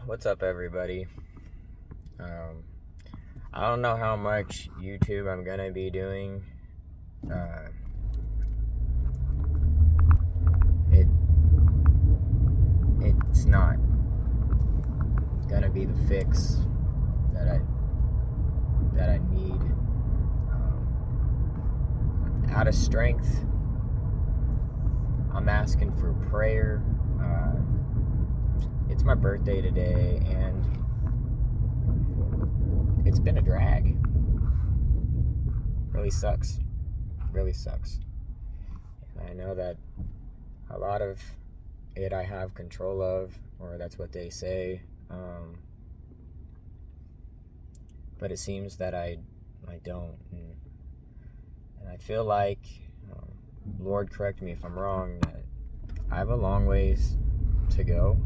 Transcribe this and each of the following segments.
What's up, everybody? I don't know how much YouTube I'm gonna be doing. Uh, it it's not gonna be the fix that I need. Out of strength, I'm asking for prayer. It's my birthday today, and it's been a drag. Really sucks. Really sucks. And I know that a lot of it I have control of, or that's what they say. But it seems that I don't. And I feel like, Lord, correct me if I'm wrong, that I have a long ways to go.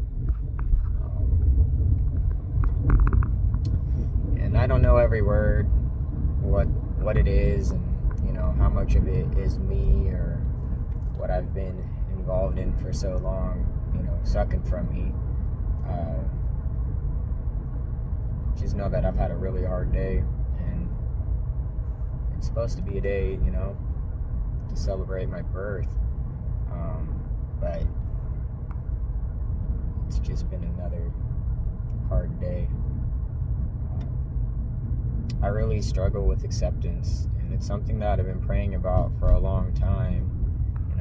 And I don't know every word, what it is, and how much of it is me or what I've been involved in for so long, sucking from me. Just know that I've had a really hard day, and it's supposed to be a day, to celebrate my birth. But it's just been another hard day. I really struggle with acceptance, and it's something that I've been praying about for a long time,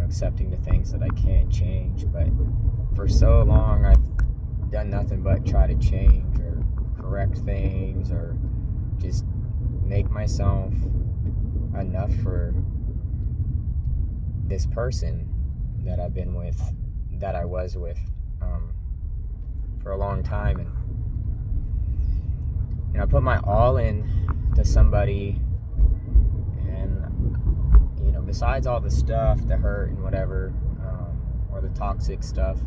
accepting the things that I can't change. But for so long, I've done nothing but try to change or correct things or just make myself enough for this person that I've been with, that I was with for a long time. And I put my all in to somebody, and besides all the stuff, the hurt and whatever, or the toxic stuff,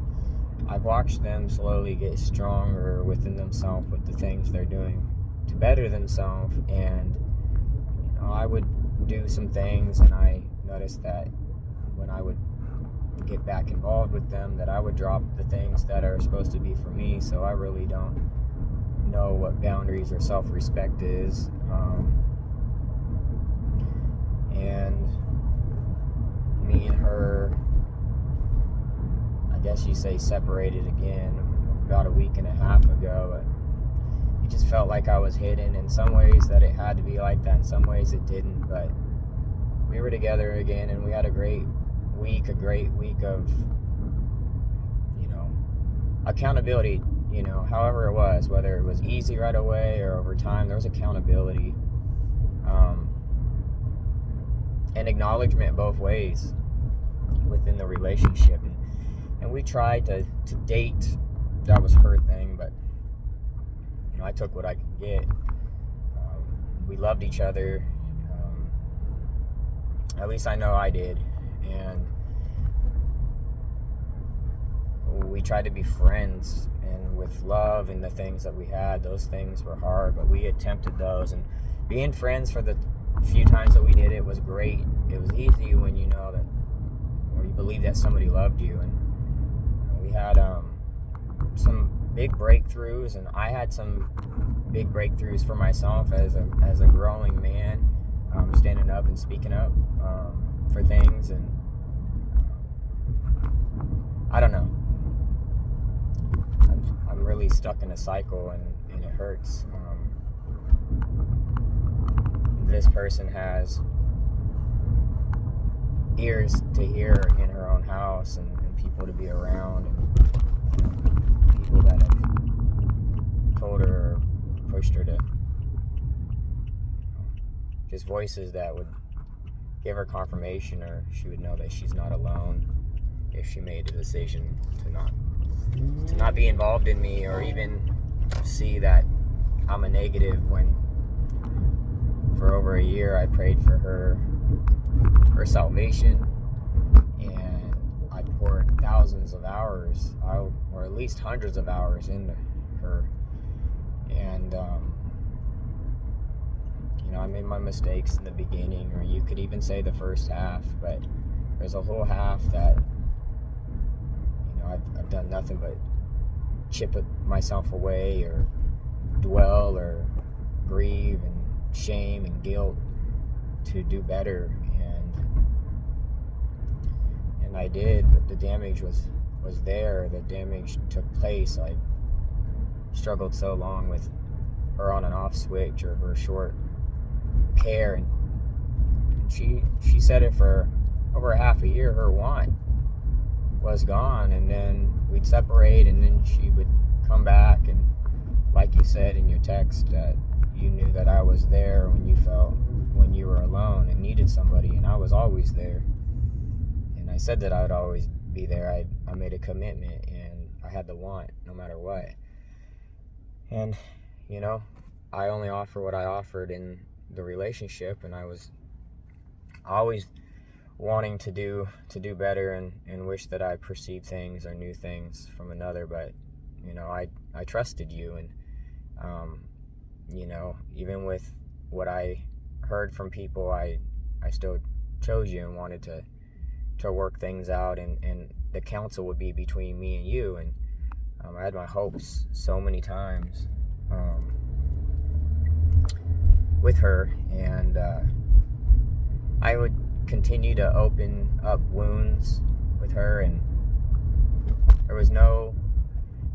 I've watched them slowly get stronger within themselves with the things they're doing to better themselves. And I would do some things, and I noticed that when I would get back involved with them, that I would drop the things that are supposed to be for me. So I really don't know what boundaries or self-respect is. And me and her, I guess you say, separated again about a week and a half ago. It just felt like I was hidden. In some ways that it had to be like that, in some ways it didn't. But we were together again, and we had a great week of accountability. However it was, whether it was easy right away or over time, there was accountability, and acknowledgement both ways within the relationship. And we tried to date. That was her thing, but I took what I could get. We loved each other. At least I know I did. And we tried to be friends, and with love and the things that we had, those things were hard, but we attempted those. And being friends for the few times that we did it was great. It was easy when you know that, or you believe that somebody loved you. And we had some big breakthroughs, and I had some big breakthroughs for myself as a growing man, standing up and speaking up for things. And I don't know. I'm really stuck in a cycle, and it hurts. This person has ears to hear in her own house, and people to be around, and people that have told her or pushed her to, just voices that would give her confirmation, or she would know that she's not alone if she made a decision to not be involved in me, or even see that I'm a negative, when for over a year I prayed for her salvation, and I poured thousands of hours, or at least hundreds of hours, into her. And I made my mistakes in the beginning, or you could even say the first half, but there's a whole half that I've done nothing but chip myself away or dwell or grieve and shame and guilt to do better, and I did, but the damage was there. The damage took place. I struggled so long with her on and off switch or her short care, and she said it for over half a year. Her want was gone, and then we'd separate, and then she would come back, and like you said in your text, that you knew that I was there when you were alone and needed somebody, and I was always there. And I said that I would always be there. I made a commitment, and I had the want no matter what. And I only offer what I offered in the relationship, and I was always wanting to do better and wish that I perceived things or knew things from another. But I trusted you, and even with what I heard from people, I still chose you and wanted to work things out, and the counsel would be between me and you. And I had my hopes so many times with her, and I would continue to open up wounds with her, and there was no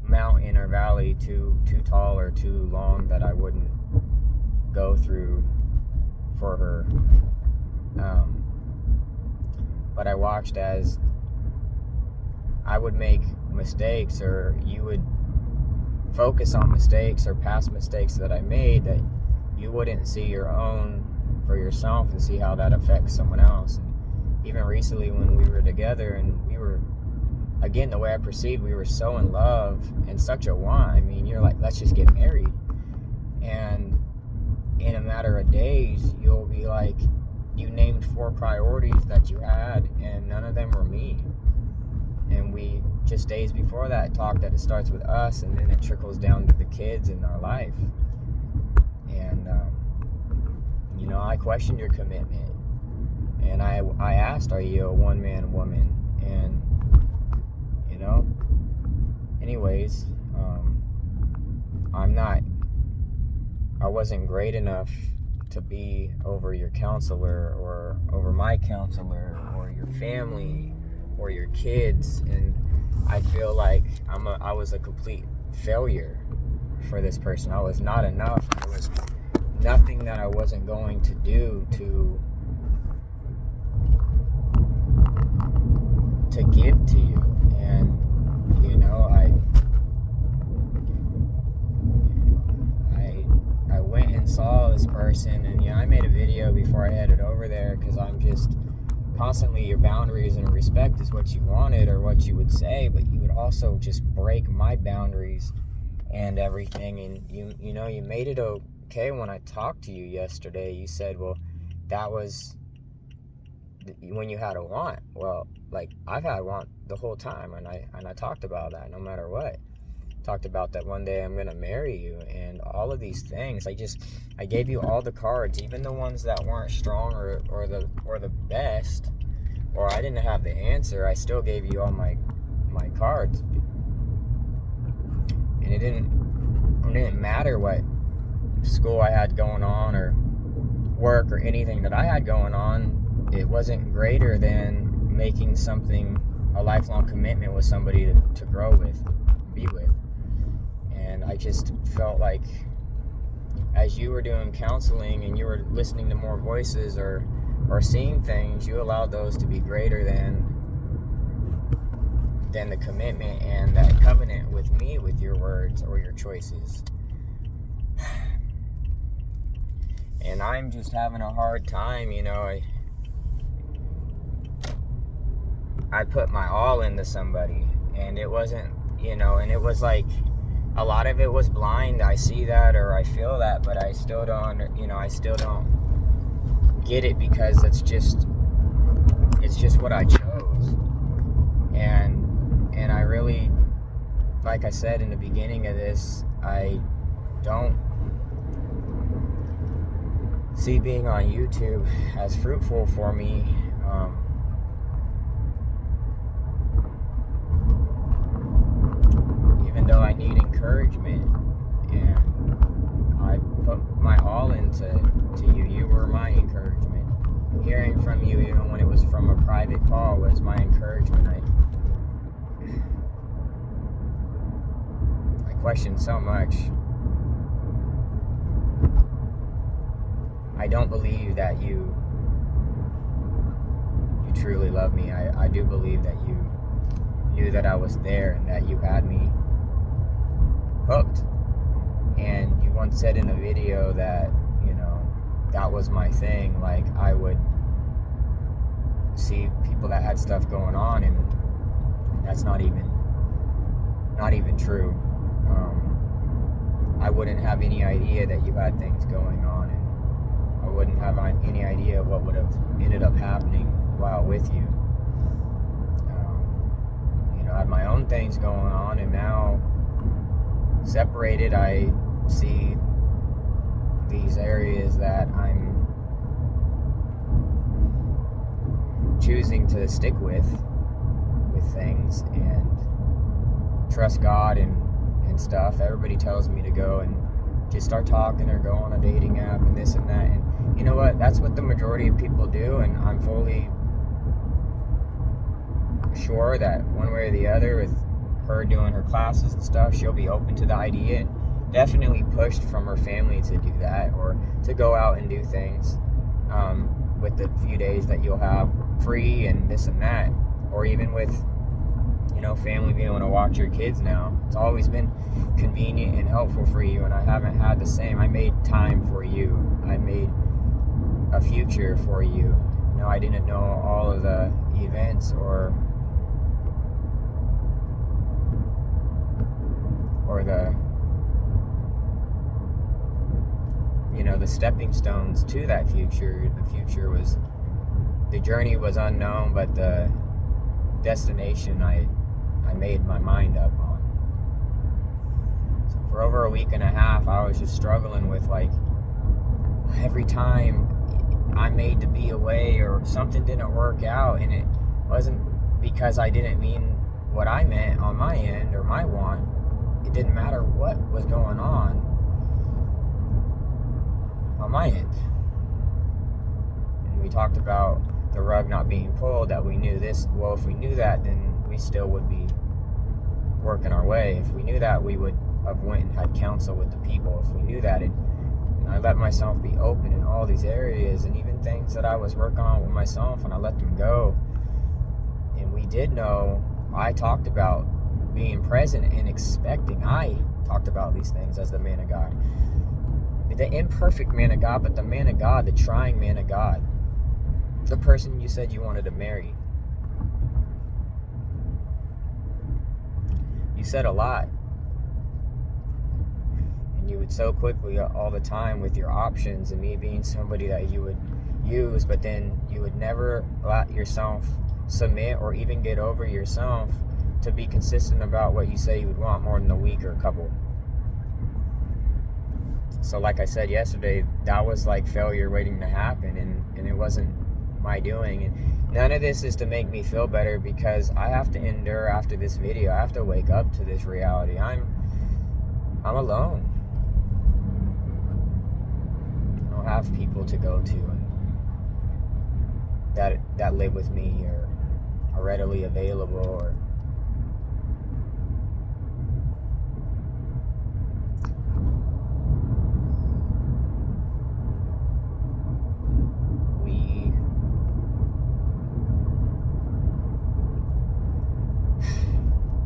mountain or valley too tall or too long that I wouldn't go through for her. But I watched as I would make mistakes, or you would focus on mistakes or past mistakes that I made, that you wouldn't see your own for yourself and see how that affects someone else. And even recently when we were together, and we were, again, the way I perceived, we were so in love and such a want. I mean, you're like, let's just get married. And in a matter of days, you'll be like, you named 4 priorities that you had, and none of them were me. And we just days before that talked that it starts with us, and then it trickles down to the kids in our life. And I questioned your commitment, and I asked, are you a one-man woman? And anyways, I wasn't great enough to be over your counselor or over my counselor or your family or your kids, and I feel like I was a complete failure for this person. I was not enough. There was nothing that I wasn't going to do to give to you. And I went and saw this person, and I made a video before I headed over there, because I'm just constantly, your boundaries and respect is what you wanted or what you would say, but you would also just break my boundaries and everything. And you made it okay when I talked to you yesterday. You said, well, that was when you had a want. Well, like, I've had want the whole time, and I talked about that no matter what. Talked about that one day I'm gonna marry you, and all of these things. I gave you all the cards, even the ones that weren't strong or the best, or I didn't have the answer. I still gave you all my cards, and it didn't matter what school I had going on or work or anything that I had going on. It wasn't greater than making a lifelong commitment with somebody to grow with, be with. And I just felt like, as you were doing counseling and you were listening to more voices or seeing things, you allowed those to be greater than the commitment and that covenant with me, with your words or your choices. And I'm just having a hard time. I put my all into somebody, and it wasn't, and it was like, a lot of it was blind. I see that, or I feel that, but I still don't, I still don't get it, because it's just what I chose. And I really, like I said in the beginning of this, I don't see being on YouTube as fruitful for me. Even though I need encouragement, and I put my all into you. You were my encouragement. Hearing from you, even when it was from a private call, was my encouragement. I questioned so much. I don't believe that you truly love me. I do believe that you knew that I was there and that you had me hooked. And you once said in a video that, that was my thing. Like, I would see people that had stuff going on, and that's not even true. I wouldn't have any idea that you had things going on, and I wouldn't have any idea what would have ended up happening while with you. I had my own things going on, and now separated, I see these areas that I'm choosing to stick with things and trust God and stuff. Everybody tells me to go and just start talking or go on a dating app and this and that, and you know what, that's what the majority of people do, and I'm fully sure that one way or the other, with her doing her classes and stuff, she'll be open to the idea, and definitely pushed from her family to do that, or to go out and do things with the few days that you'll have free and this and that, or even with family being able to watch your kids now. It's always been convenient and helpful for you, and I haven't had the same. I made time for you. I made a future for you. I didn't know all of the events or the stepping stones to that future. The journey was unknown, but the destination I made my mind up on. So for over a week and a half, I was just struggling with, like, every time I made to be away or something didn't work out, and it wasn't because I didn't mean what I meant on my end or my want. It didn't matter what was going on my end. And we talked about the rug not being pulled, that we knew this. Well, if we knew that, then we still would be working our way. If we knew that, we would have went and had counsel with the people. If we knew that, and I let myself be open in all these areas, and even things that I was working on with myself, and I let them go. And we did know, I talked about being present and expecting. I talked about these things as the man of God. The imperfect man of God, but the man of God, the trying man of God. The person you said you wanted to marry. You said a lot. And you would so quickly all the time with your options, and me being somebody that you would use, but then you would never let yourself submit or even get over yourself to be consistent about what you say you would want more than a week or a couple. So like I said yesterday, that was like failure waiting to happen, and it wasn't my doing. And none of this is to make me feel better, because I have to endure after this video. I have to wake up to this reality. I'm alone. I don't have people to go to and that live with me or are readily available, or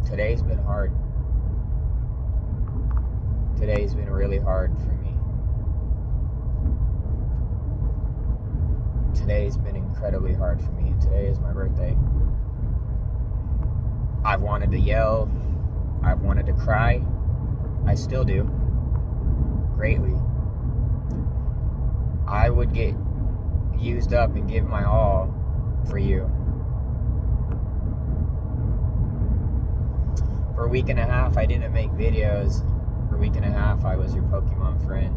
today's been hard. Today's been really hard for me. Today's been incredibly hard for me. Today is my birthday. I've wanted to yell. I've wanted to cry. I still do. Greatly. I would get used up and give my all for you. For a week and a half, I didn't make videos. For a week and a half, I was your Pokemon friend.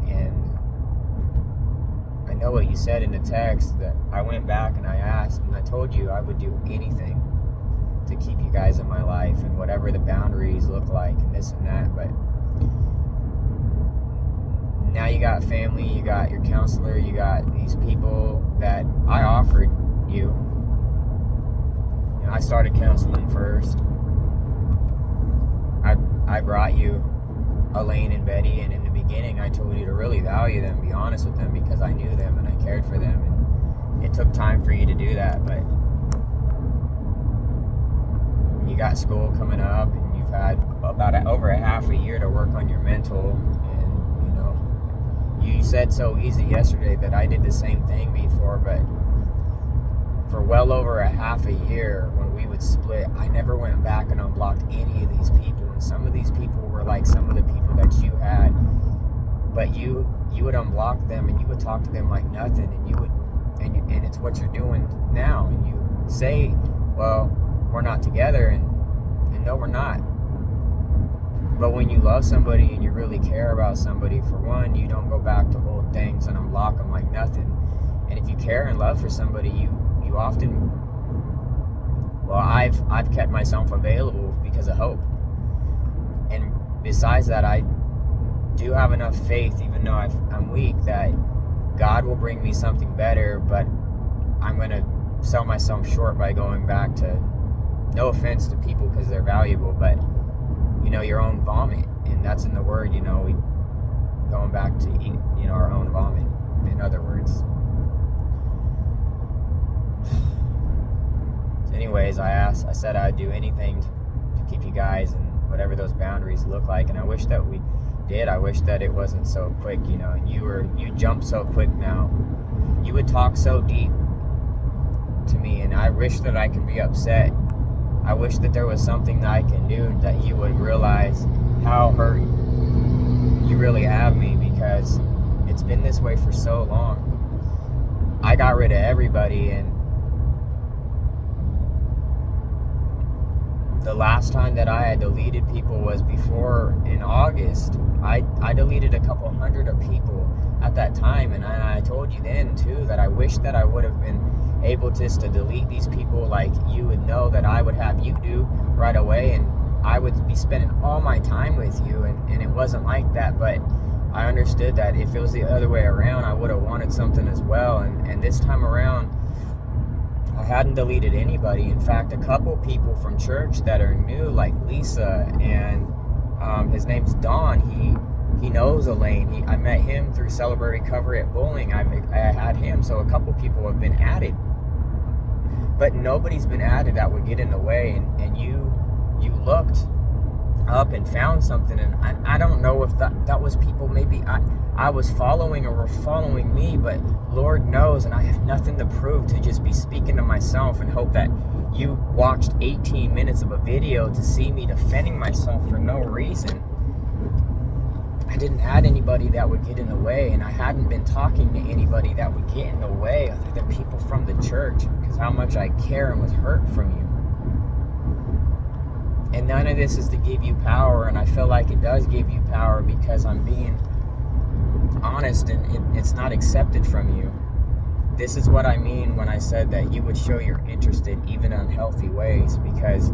And I know what you said in the text, that I went back and I asked, and I told you I would do anything. to keep you guys in my life, and whatever the boundaries look like, and this and that. But now you got family, you got your counselor, you got these people that I offered you. You know, I started counseling first. I brought you Elaine and Betty, and in the beginning I told you to really value them, be honest with them, because I knew them and I cared for them, and it took time for you to do that. But you got school coming up, and you've had about over a half a year to work on your mental, and you know, you said so easy yesterday that I did the same thing before, but for well over a half a year when we would split, I never went back and unblocked any of these people. And some of these people were like some of the people that you had, but you would unblock them and you would talk to them like nothing, and you would, and it's what you're doing now. And you say, well, we're not together, and no, we're not. But when you love somebody and you really care about somebody, for one, you don't go back to old things and unblock them like nothing. And if you care and love for somebody, you often, well, I've kept myself available because of hope. And besides that, I do have enough faith, even though I'm weak, that God will bring me something better. But I'm going to sell myself short by going back to, no offense to people because they're valuable, but you know, your own vomit. And that's in the word, you know, we going back to eat, you know, our own vomit, in other words. So anyways, I said I'd do anything to keep you guys and whatever those boundaries look like, and I wish that we did. I wish that it wasn't so quick, you know, and you jump so quick now. You would talk so deep to me, and I wish that I could be upset. I wish that there was something that I can do that you would realize how hurt you really have me, because it's been this way for so long. I got rid of everybody, and the last time that I had deleted people was before, in August. I deleted a couple hundred of people at that time, and I told you then too that I wish that I would have been able just to delete these people like you would know that I would have you do right away, and I would be spending all my time with you, and it wasn't like that. But I understood that if it was the other way around, I would have wanted something as well, and this time around I hadn't deleted anybody. In fact, a couple people from church that are new, like Lisa, and his name's Don, he knows Elaine. I met him through Celebrate Recovery at bowling. I had him, so a couple people have been added, but nobody's been added that would get in the way. And you looked up and found something, and I don't know if that was people maybe I was following or were following me, but Lord knows, and I have nothing to prove, to just be speaking to myself and hope that you watched 18 minutes of a video to see me defending myself for no reason. I didn't add anybody that would get in the way, and I hadn't been talking to anybody that would get in the way other than people from the church, because how much I care and was hurt from you. And none of this is to give you power, and I feel like it does give you power because I'm being honest, and it's not accepted from you. This is what I mean when I said that you would show you're interested even in unhealthy ways, because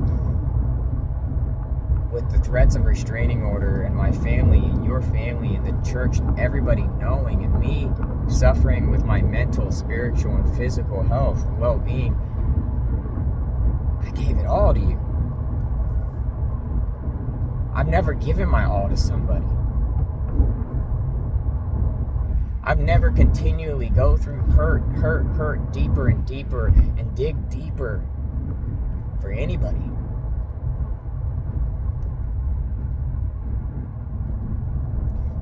with the threats of restraining order and my family and your family and the church and everybody knowing, and me suffering with my mental, spiritual, and physical health and well-being, I gave it all to you. I've never given my all to somebody. I've never continually go through hurt deeper and deeper and dig deeper for anybody.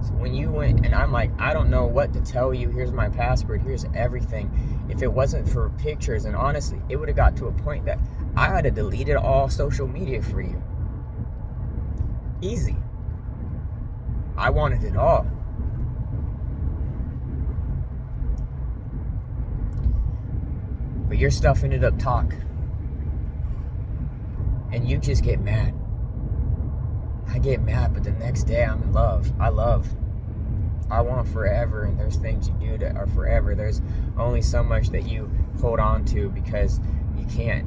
So when you went, and I'm like, I don't know what to tell you, here's my password, here's everything. If it wasn't for pictures, and honestly, it would have got to a point that I had to delete all social media for you. Easy. I wanted it all. But your stuff ended up talk. And you just get mad. I get mad, but the next day I'm in love. I love. I want forever, and there's things you do that are forever. There's only so much that you hold on to because you can't.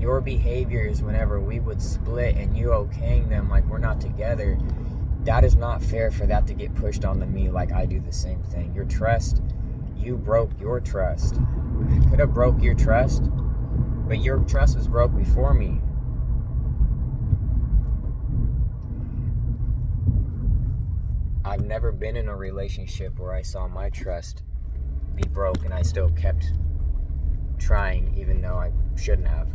your behaviors whenever we would split and you okaying them like we're not together, that is not fair for that to get pushed onto me like I do the same thing. Your trust, you broke your trust. Could have broke your trust, but your trust was broke before me. I've never been in a relationship where I saw my trust be broke and I still kept trying even though I shouldn't have.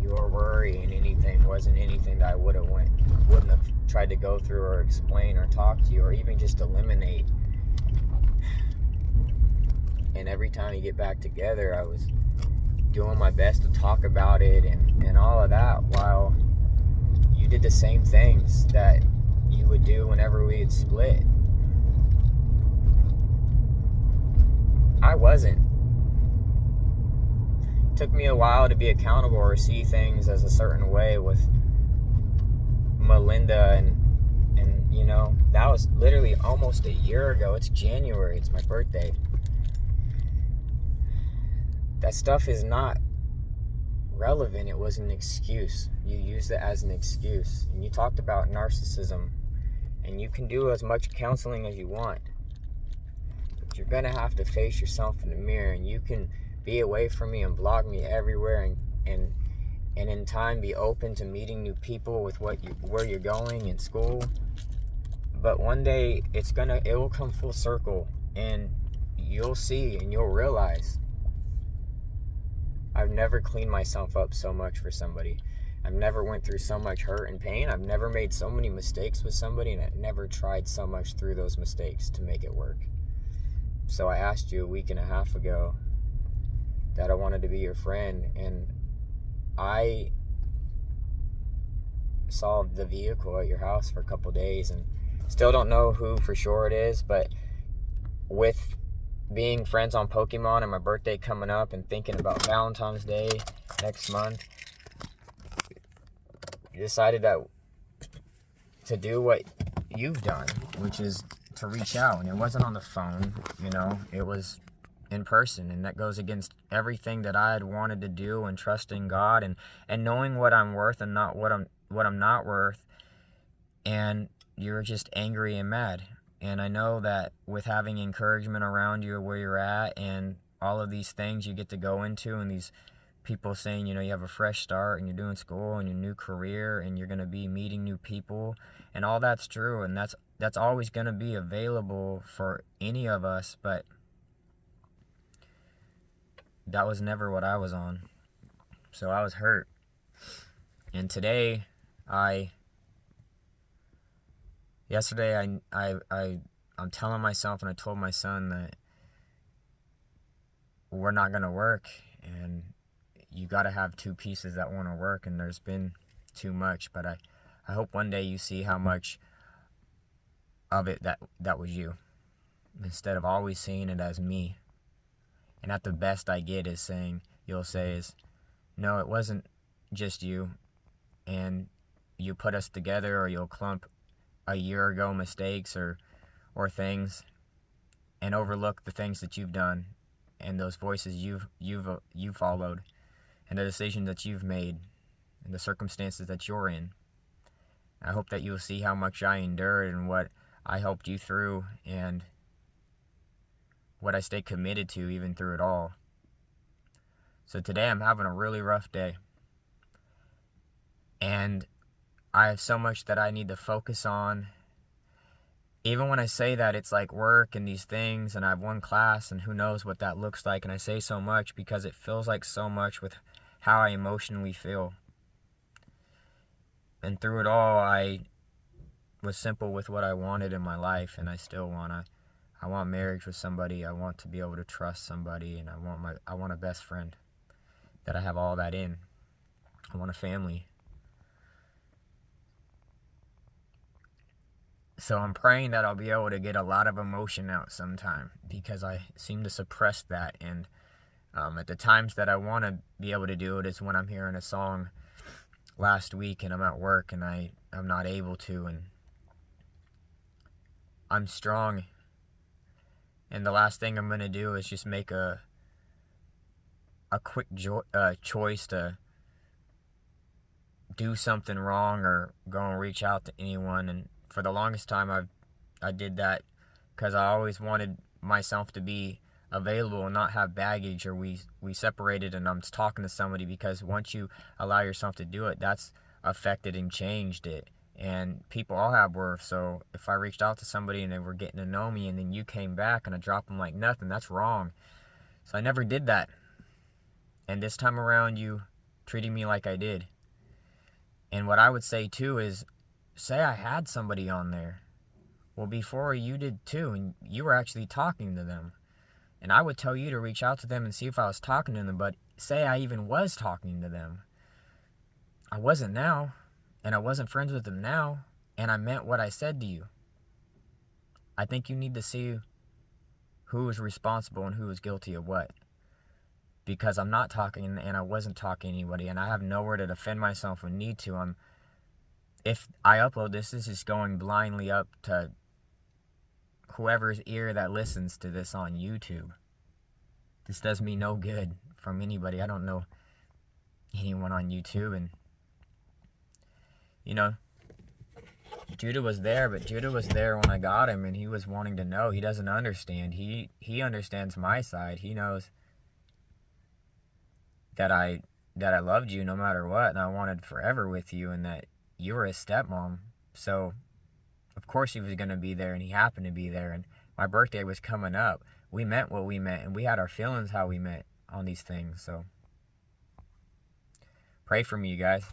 Your worry and anything wasn't anything that I wouldn't have tried to go through or explain or talk to you or even just eliminate. And every time you get back together, I was doing my best to talk about it and all of that, while you did the same things that you would do whenever we had split. I wasn't. It took me a while to be accountable or see things as a certain way with Melinda, and you know, that was literally almost a year ago. It's January, it's my birthday. That stuff is not relevant. It was an excuse. You used it as an excuse. And you talked about narcissism, and you can do as much counseling as you want, but you're gonna have to face yourself in the mirror. And you can be away from me and block me everywhere, and in time be open to meeting new people with where you're going in school. But one day it will come full circle, and you'll see and you'll realize I've never cleaned myself up so much for somebody. I've never went through so much hurt and pain. I've never made so many mistakes with somebody, and I've never tried so much through those mistakes to make it work. So I asked you a week and a half ago that I wanted to be your friend, and I saw the vehicle at your house for a couple days, and still don't know who for sure it is, but with being friends on Pokemon and my birthday coming up and thinking about Valentine's Day next month, you decided to do what you've done, which is to reach out. And it wasn't on the phone, you know, it was in person, and that goes against everything that I had wanted to do, and trusting God and knowing what I'm worth and not what I'm not worth. And you're just angry and mad. And I know that with having encouragement around you where you're at and all of these things you get to go into, and these people saying, you know, you have a fresh start and you're doing school and your new career and you're going to be meeting new people, and all that's true, and that's always going to be available for any of us, but that was never what I was on. So I was hurt. And today yesterday I'm telling myself, and I told my son that we're not going to work, and you got to have two pieces that want to work, and there's been too much. But I hope one day you see how much of it that was you, instead of always seeing it as me. And at the best I get is you'll say is, no, it wasn't just you, and you put us together, or you'll clump a year ago mistakes or things and overlook the things that you've done, and those voices you've followed, and the decisions that you've made, and the circumstances that you're in. I hope that you'll see how much I endured and what I helped you through, and what I stayed committed to even through it all. So today I'm having a really rough day, and I have so much that I need to focus on. Even when I say that, it's like work and these things, and I have one class, and who knows what that looks like. And I say so much because it feels like so much with how I emotionally feel. And through it all, I was simple with what I wanted in my life, and I still I want marriage with somebody. I want to be able to trust somebody, and I want a best friend that I have all that in. I want a family. So I'm praying that I'll be able to get a lot of emotion out sometime, because I seem to suppress that. And at the times that I want to be able to do it is when I'm hearing a song last week and I'm at work and I'm not able to. And I'm strong And the last thing I'm going to do is just make a quick choice to do something wrong or go and reach out to anyone. And for the longest time, I did that because I always wanted myself to be available and not have baggage, or we separated and I'm talking to somebody, because once you allow yourself to do it, that's affected and changed it. And people all have worth. So if I reached out to somebody and they were getting to know me and then you came back and I dropped them like nothing, that's wrong. So I never did that. And this time around, you treating me like I did. And what I would say too is, say I had somebody on there. Well, before you did too, and you were actually talking to them. And I would tell you to reach out to them and see if I was talking to them. But say I even was talking to them. I wasn't now. And I wasn't friends with them now. And I meant what I said to you. I think you need to see who is responsible and who is guilty of what. Because I'm not talking, and I wasn't talking to anybody, and I have nowhere to defend myself when need to. If I upload this is going blindly up to whoever's ear that listens to this on YouTube. This does me no good from anybody. I don't know anyone on YouTube. And Judah was there, but Judah was there when I got him, and he was wanting to know. He doesn't understand. He understands my side. He knows that I loved you no matter what, and I wanted forever with you, and that you were his stepmom. So of course he was going to be there, and he happened to be there. And my birthday was coming up. We meant what we meant, and we had our feelings how we meant on these things. So pray for me, you guys.